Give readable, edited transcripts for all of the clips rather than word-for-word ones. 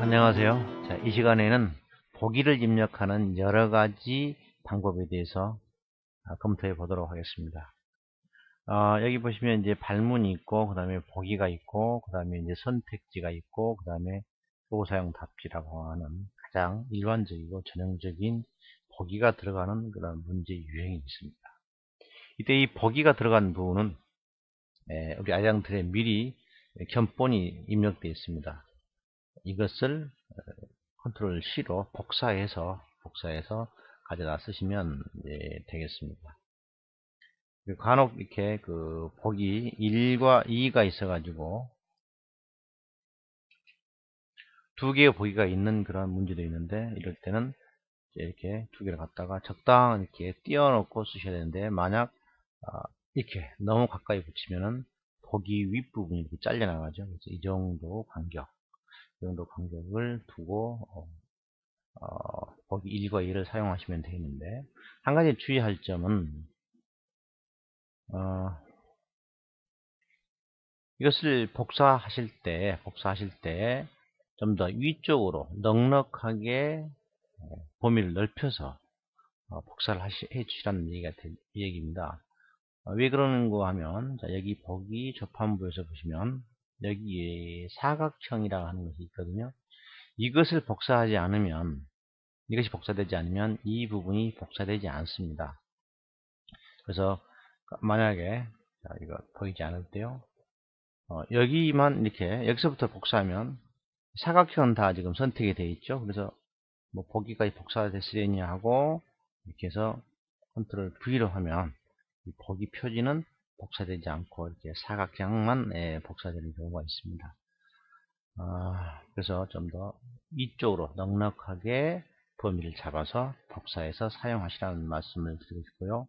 안녕하세요. 자, 이 시간에는 보기를 입력하는 여러 가지 방법에 대해서 검토해 보도록 하겠습니다. 여기 보시면 이제 발문이 있고, 그 다음에 보기가 있고, 그 다음에 이제 선택지가 있고, 그 다음에 도구사용 답지라고 하는 가장 일반적이고 전형적인 보기가 들어가는 그런 문제 유형이 있습니다. 이때 이 보기가 들어간 부분은 우리 아이들한테 미리 견본이 입력되어 있습니다. 이것을 컨트롤 C로 복사해서 가져다 쓰시면 되겠습니다. 간혹 이렇게 그 보기 1과 2가 있어가지고 두 개의 보기가 있는 그런 문제도 있는데, 이럴 때는 이렇게 두 개를 갖다가 적당히 이렇게 띄워놓고 쓰셔야 되는데, 만약 이렇게 너무 가까이 붙이면은 보기 윗부분이 이렇게 잘려나가죠. 그래서 이 정도 간격을 두고 보기 1과 2를 사용하시면 되는데, 한 가지 주의할 점은 이것을 복사하실 때 좀 더 위쪽으로 넉넉하게 범위를 넓혀서 복사를 해 주시라는 얘기입니다. 왜 그러는가 하면, 자, 여기 보기 조판부에서 보시면 여기에 사각형이라고 하는 것이 있거든요. 이것을 복사하지 않으면, 이것이 복사되지 않으면 이 부분이 복사되지 않습니다. 그래서 만약에, 자, 이거 보이지 않을 때요, 여기만 이렇게 여기서부터 복사하면 사각형은 다 지금 선택이 되어 있죠. 그래서 뭐 보기까지 복사가 됐으려니 하고 이렇게 해서 컨트롤 V로 하면 이 보기 표지는 복사되지 않고 이렇게 사각형만 복사되는 경우가 있습니다. 그래서 좀 더 이쪽으로 넉넉하게 범위를 잡아서 복사해서 사용하시라는 말씀을 드리고 싶고요.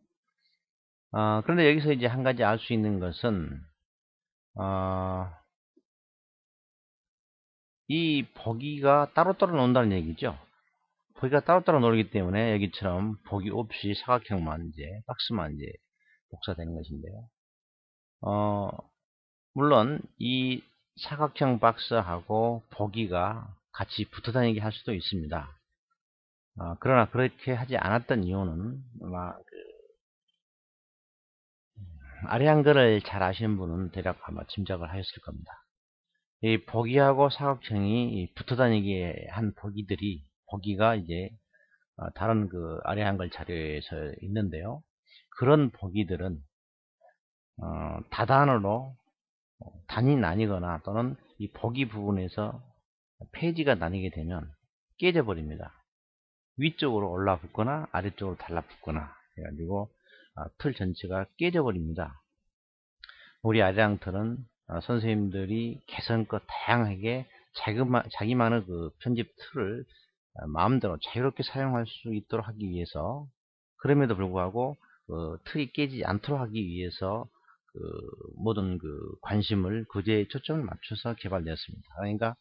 그런데 여기서 이제 한 가지 알 수 있는 것은, 이 보기가 따로따로 논다는 얘기죠. 보기가 따로따로 놀기 때문에 여기처럼 보기 없이 사각형만 이제 박스만 이제 복사되는 것인데요. 물론 이 사각형 박스하고 보기가 같이 붙어 다니게 할 수도 있습니다. 그러나 그렇게 하지 않았던 이유는 아마 아래 한글을 잘 아시는 분은 대략 아마 짐작을 하였을 겁니다. 이 보기하고 사각형이 붙어 다니게 한 보기가 이제 다른 그 아래 한글 자료에서 있는데요. 그런 보기들은 다단으로 단이 나뉘거나 또는 이 보기 부분에서 페이지가 나뉘게 되면 깨져 버립니다. 위쪽으로 올라붙거나 아래쪽으로 달라붙거나 해가지고 틀 전체가 깨져 버립니다. 우리 아리랑틀은 선생님들이 개성껏 다양하게 자기만의 그 편집 틀을 마음대로 자유롭게 사용할 수 있도록 하기 위해서, 그럼에도 불구하고 틀이 깨지지 않도록 하기 위해서 그 모든 그 관심을 그제에 초점을 맞춰서 개발되었습니다. 그러니까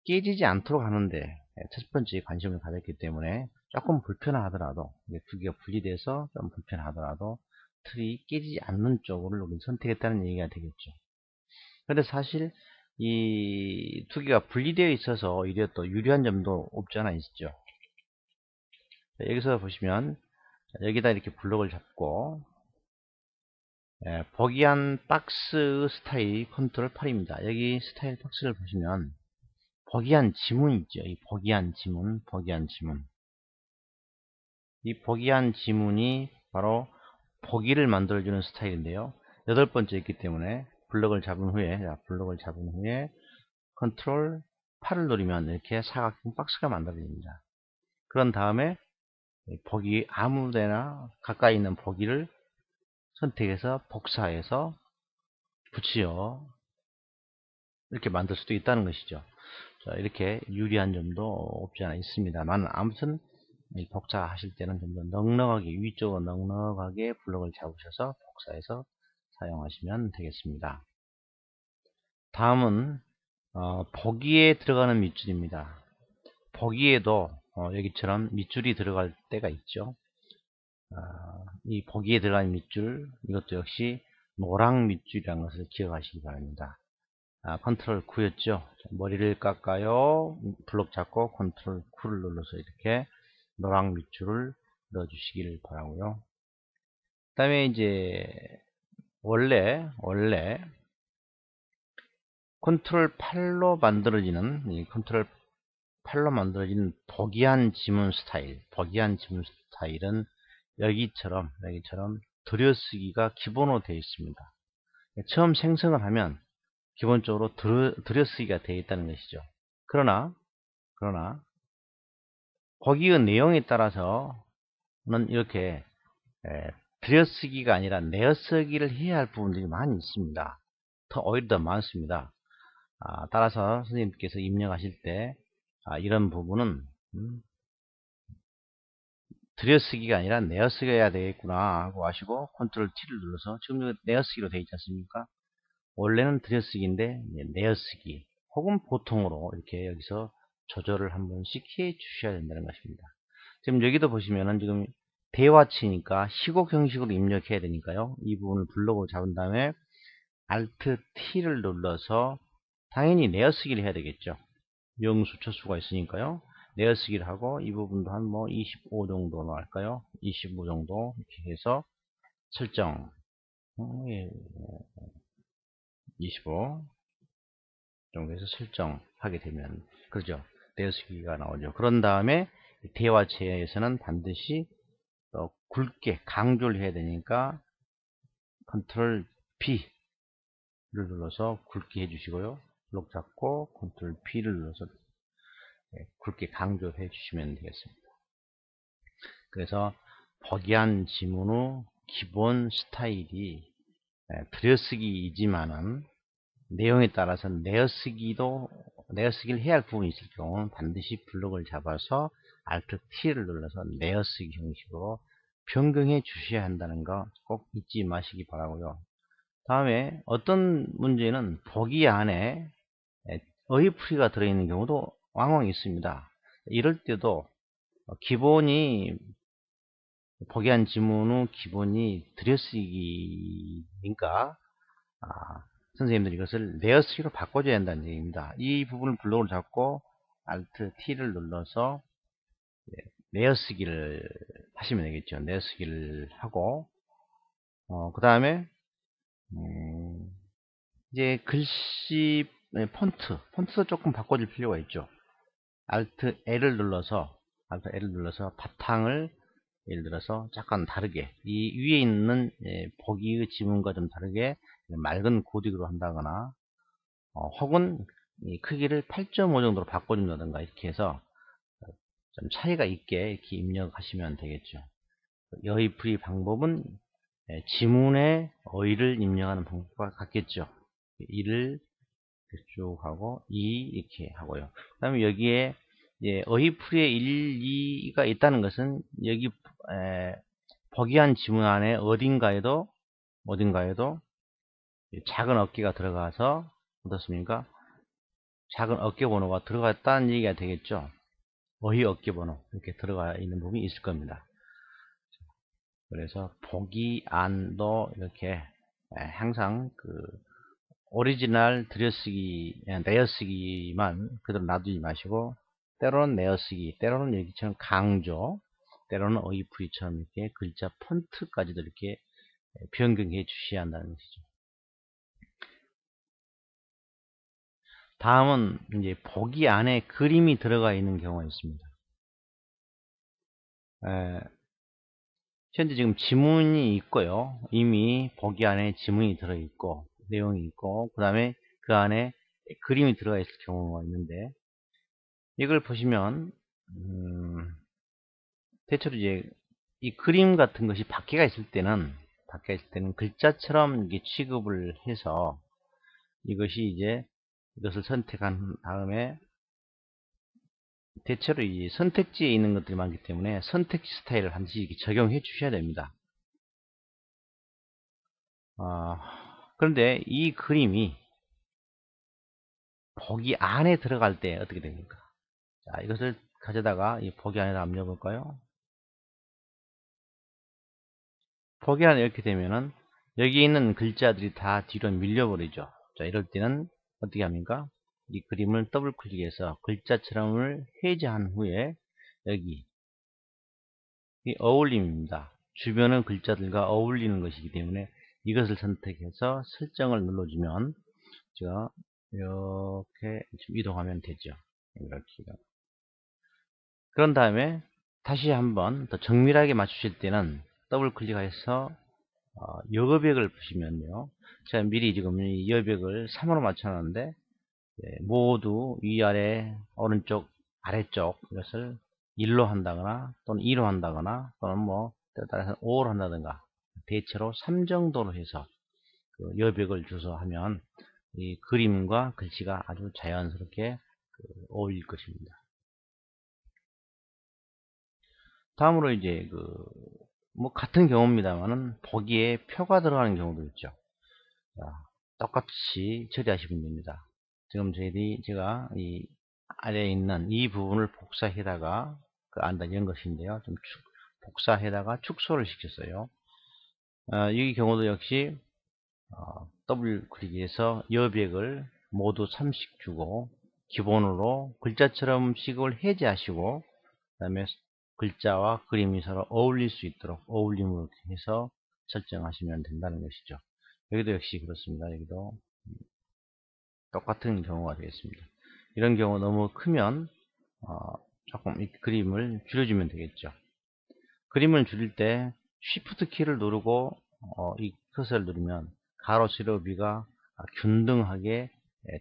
깨지지 않도록 하는데 첫 번째 관심을 가졌기 때문에 조금 불편하더라도, 두 개가 분리돼서 좀 불편하더라도 틀이 깨지지 않는 쪽을 우리 선택했다는 얘기가 되겠죠. 그런데 사실 이 두 개가 분리되어 있어서 오히려 또 유리한 점도 없지 않아 있죠. 여기서 보시면 여기다 이렇게 블록을 잡고 보기한 박스 스타일 컨트롤 8입니다. 여기 스타일 박스를 보시면 보기한 지문 있죠. 이 보기한 지문. 이 보기한 지문이 바로 보기를 만들어주는 스타일인데요. 여덟 번째 있기 때문에 블럭을 잡은 후에 컨트롤 8을 누르면 이렇게 사각형 박스가 만들어집니다. 그런 다음에 보기 아무데나 가까이 있는 보기를 선택해서 복사해서 붙여 이렇게 만들 수도 있다는 것이죠. 자, 이렇게 유리한 점도 없지 않아 있습니다만, 아무튼 복사하실 때는 좀 더 넉넉하게, 위쪽으로 넉넉하게 블럭을 잡으셔서 복사해서 사용하시면 되겠습니다. 다음은 보기에 들어가는 밑줄입니다. 보기에도 여기처럼 밑줄이 들어갈 때가 있죠. 이 보기에 들어간 밑줄, 이것도 역시 노랑 밑줄이라는 것을 기억하시기 바랍니다. 컨트롤 9였죠. 머리를 깎아요. 블록 잡고 컨트롤 9를 눌러서 이렇게 노랑 밑줄을 넣어주시길 바라고요. 그 다음에 이제 원래 컨트롤 8로 만들어지는 버기한 지문 스타일은 여기처럼 들여쓰기가 기본으로 되어 있습니다. 처음 생성을 하면 기본적으로 들여쓰기가 되어 있다는 것이죠. 그러나 버기의 내용에 따라서는 이렇게 들여쓰기가 아니라 내어쓰기를 해야 할 부분들이 많이 있습니다. 오히려 더 많습니다. 따라서 선생님께서 입력하실 때 이런 부분은 들여쓰기가 아니라 내어쓰기가 해야 되겠구나 하고 하시고 컨트롤 T를 눌러서 지금 내어쓰기로 되어 있지 않습니까? 원래는 들여쓰기인데 내어쓰기 혹은 보통으로 이렇게 여기서 조절을 한 번씩 해 주셔야 된다는 것입니다. 지금 여기도 보시면은 지금 대화치니까 시곡 형식으로 입력해야 되니까요. 이 부분을 블록으로 잡은 다음에 Alt T를 눌러서 당연히 내어쓰기를 해야 되겠죠. 영수 초수가 있으니까요. 내어쓰기를 하고 이 부분도 한 25 정도로 할까요? 25 정도 이렇게 해서 설정 25 정도 해서 설정하게 되면 그렇죠. 내어쓰기가 나오죠. 그런 다음에 대화체에서는 반드시 굵게 강조를 해야 되니까 컨트롤 B를 눌러서 굵게 해주시고요. 블록 잡고 컨트롤 B를 눌러서 굵게 강조해 주시면 되겠습니다. 그래서 버기한 지문의 기본 스타일이 들여쓰기이지만은 내용에 따라서는 내어쓰기를 해야 할 부분이 있을 경우는 반드시 블록을 잡아서 Alt T를 눌러서 내어쓰기 형식으로 변경해 주셔야 한다는 거 꼭 잊지 마시기 바라고요. 다음에 어떤 문제는 보기 안에 어휘풀이가 들어있는 경우도 왕왕 있습니다. 이럴 때도 기본이 보기한 지문의 기본이 들여쓰기니까 선생님들이 이것을 내어쓰기로 바꿔줘야 한다는 얘기입니다. 이 부분을 블록을 잡고 Alt T를 눌러서 내어쓰기를 하시면 되겠죠. 내어쓰기를 하고 그 다음에 이제 글씨 폰트도 조금 바꿔줄 필요가 있죠. Alt L을 눌러서 바탕을 예를 들어서 약간 다르게 이 위에 있는 보기의 지문과 좀 다르게 맑은 고딕으로 한다거나 혹은 이 크기를 8.5 정도로 바꿔준다든가 이렇게 해서 좀 차이가 있게 이렇게 입력하시면 되겠죠. 어휘풀이 방법은 지문에 어휘를 입력하는 방법과 같겠죠. 1을 쭉 하고 2 이렇게 하고요. 그 다음에 여기에 어휘풀이에 1, 2가 있다는 것은 여기 버기한 지문 안에 어딘가에도 작은 어깨가 들어가서 어떻습니까? 작은 어깨 번호가 들어갔다는 얘기가 되겠죠. 어휘 어깨 번호 이렇게 들어가 있는 부분이 있을 겁니다. 그래서 보기 안도 이렇게 항상 오리지널 들여쓰기 내어쓰기만 그대로 놔두지 마시고 때로는 내어쓰기, 때로는 여기처럼 강조, 때로는 어휘풀이처럼 이렇게 글자 폰트까지도 이렇게 변경해 주셔야 한다는 것이죠. 다음은 이제 보기 안에 그림이 들어가 있는 경우가 있습니다. 현재 지금 지문이 있고요. 이미 보기 안에 지문이 들어있고 내용이 있고 그 다음에 그 안에 그림이 들어가 있을 경우가 있는데 이걸 보시면 대체로 이제 이 그림 같은 것이 밖에가 있을 때는 글자처럼 이게 취급을 해서 이것을 선택한 다음에 대체로 이 선택지에 있는 것들이 많기 때문에 선택지 스타일을 반드시 이렇게 적용해 주셔야 됩니다. 그런데 이 그림이 보기 안에 들어갈 때 어떻게 됩니까? 자, 이것을 가져다가 이 보기 안에다 압력해 볼까요? 보기 안에 이렇게 되면은 여기 있는 글자들이 다 뒤로 밀려버리죠. 자, 이럴 때는 어떻게 합니까? 이 그림을 더블 클릭해서 글자처럼을 해제한 후에 여기 이 어울림입니다. 주변의 글자들과 어울리는 것이기 때문에 이것을 선택해서 설정을 눌러주면 제가 이렇게 이동하면 되죠. 이렇게. 그런 다음에 다시 한번 더 정밀하게 맞추실 때는 더블 클릭해서 여백을 보시면요. 제가 미리 지금 이 여백을 3으로 맞춰놨는데 모두 위아래 오른쪽 아래쪽 이것을 1로 한다거나 또는 2로 한다거나 또는 뭐 때에 따라서 5로 한다든가 대체로 3 정도로 해서 그 여백을 줘서 하면 이 그림과 글씨가 아주 자연스럽게 어울릴 것입니다. 다음으로 이제 뭐 같은 경우입니다만은 보기에 표가 들어가는 경우도 있죠. 자, 똑같이 처리하시면 됩니다. 지금 제가 이 아래에 있는 이 부분을 복사해다가 이런 것인데요. 좀 복사해다가 축소를 시켰어요. 이 경우도 역시 더블 클릭해서 여백을 모두 3씩 주고 기본으로 글자처럼 식을 해제하시고 그 다음에 글자와 그림이 서로 어울릴 수 있도록 어울림을 해서 설정하시면 된다는 것이죠. 여기도 역시 그렇습니다. 여기도 똑같은 경우가 되겠습니다. 이런 경우 너무 크면 조금 이 그림을 줄여주면 되겠죠. 그림을 줄일 때 Shift 키를 누르고 이 커서를 누르면 가로 세로비가 균등하게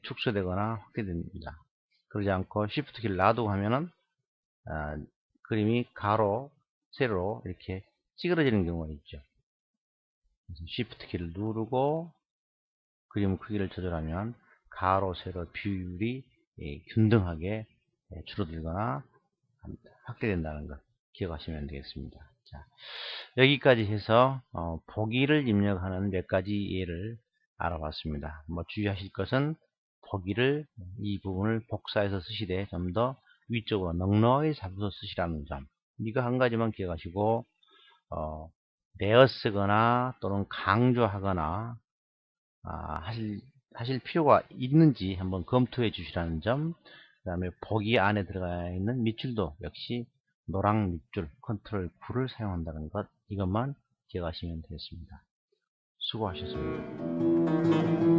축소되거나 확대됩니다. 그러지 않고 Shift 키를 놔두고 하면은 그림이 가로 세로 이렇게 찌그러지는 경우가 있죠. 그래서 Shift 키를 누르고 그림 크기를 조절하면 가로 세로 비율이 균등하게 줄어들거나 확대된다는 것 기억하시면 되겠습니다. 자, 여기까지 해서 보기를 입력하는 몇 가지 예를 알아봤습니다. 뭐 주의하실 것은 보기를 이 부분을 복사해서 쓰시되 좀 더 위쪽으로 넉넉하게 잡아서 쓰시라는 점, 이거 한 가지만 기억하시고 내어 쓰거나 또는 강조하거나 하실 필요가 있는지 한번 검토해 주시라는 점, 그 다음에 보기 안에 들어가 있는 밑줄도 역시 노랑 밑줄 컨트롤 9를 사용한다는 것, 이것만 기억하시면 되겠습니다. 수고하셨습니다.